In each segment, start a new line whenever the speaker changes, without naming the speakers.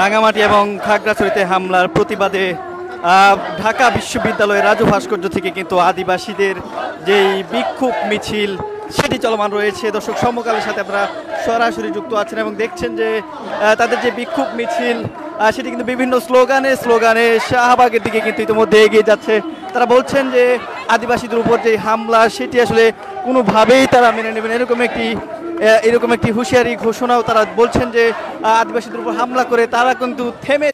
রাঙামাটি এবং খাগড়াছড়িতে হামলার প্রতিবাদে ঢাকা বিশ্ববিদ্যালয়ের রাজু ভাস্কর্য থেকে কিন্তু আদিবাসীদের যেই বিক্ষোভ মিছিল সেটি চলমান রয়েছে। দর্শক, সমকালের সাথে আপনারা সরাসরি যুক্ত আছেন এবং দেখছেন যে তাদের যে বিক্ষোভ মিছিল সেটি কিন্তু বিভিন্ন স্লোগানে শাহবাগের দিকে কিন্তু ইতিমধ্যে এগিয়ে যাচ্ছে। তারা বলছেন যে আদিবাসীদের উপর যে হামলা সেটি আসলে কোনোভাবেই তারা মেনে নেবেন, এরকম একটি হুঁশিয়ারি ঘোষণাও তারা বলছেন যে আদিবাসীদের উপর হামলা করে তারা কিন্তু থেমে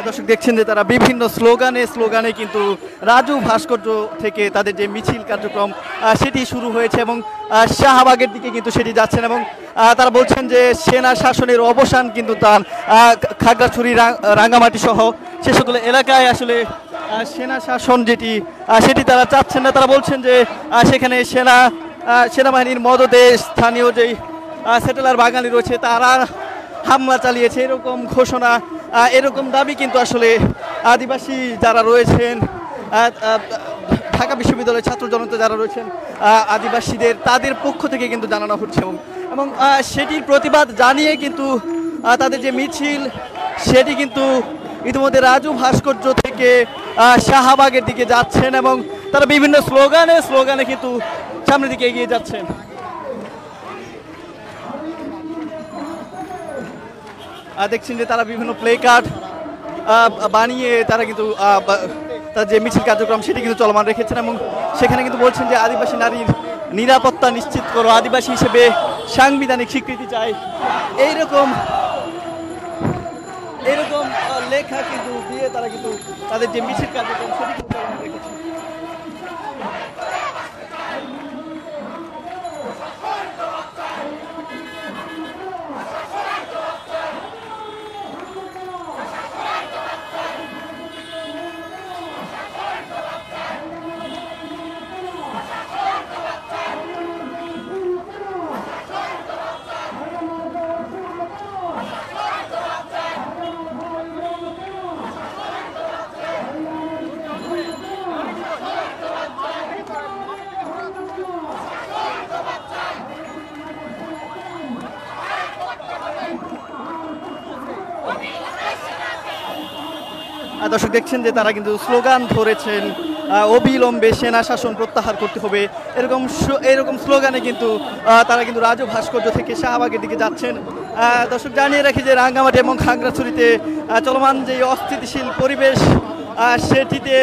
দর্শক দেখছেন যে তারা বিভিন্ন স্লোগানে কিন্তু রাজু ভাস্কর্য থেকে তাদের যে মিছিল কার্যক্রম সেটি শুরু হয়েছে এবং শাহবাগের দিকে কিন্তু সেটি যাচ্ছেন এবং তারা বলছেন যে সেনা শাসনের অবসান কিন্তু তার খাগড়াছড়ি রাঙ্গামাটি সহ সে সকল এলাকায় আসলে সেনা শাসন সেটি তারা চাচ্ছেন না। তারা বলছেন যে সেখানে সেনাবাহিনীর মদদে স্থানীয় যেই সেটেলার বাঙালি রয়েছে তারা হামলা চালিয়েছে, এরকম ঘোষণা, এরকম দাবি কিন্তু আসলে আদিবাসী যারা রয়েছেন, ঢাকা বিশ্ববিদ্যালয়ের ছাত্র জনতা যারা রয়েছেন আদিবাসীদের, তাদের পক্ষ থেকে কিন্তু জানানো হচ্ছে এবং সেটির প্রতিবাদ জানিয়ে কিন্তু তাদের যে মিছিল সেটি কিন্তু ইতিমধ্যে রাজু ভাস্কর্য থেকে শাহবাগের দিকে যাচ্ছেন এবং তারা বিভিন্ন স্লোগানে কিন্তু সামনের দিকে এগিয়ে যাচ্ছেন। দেখছেন যে তারা বিভিন্ন প্লে কার্ড বানিয়ে তারা কিন্তু তার যে মিছিল কার্যক্রম সেটি কিন্তু চলমান রেখেছেন এবং সেখানে কিন্তু বলছেন যে আদিবাসী নারীর নিরাপত্তা নিশ্চিত করো, আদিবাসী হিসেবে সাংবিধানিক স্বীকৃতি চাই, এইরকম লেখা কিন্তু দিয়ে তারা কিন্তু তাদের যে মিছিল কার্যক্রম সেটি কিন্তু চলমান রেখেছেন। দর্শক দেখছেন যে তারা কিন্তু স্লোগান ধরেছেন, অবিলম্বে সেনা শাসন প্রত্যাহার করতে হবে, এরকম স্লোগানে কিন্তু তারা কিন্তু রাজু ভাস্কর্য থেকে শাহবাগের দিকে যাচ্ছেন। দর্শক জানিয়ে রাখি যে রাঙ্গামাটি এবং খাগড়াছড়িতে চলমান যে অস্থিতিশীল পরিবেশ সেটিতে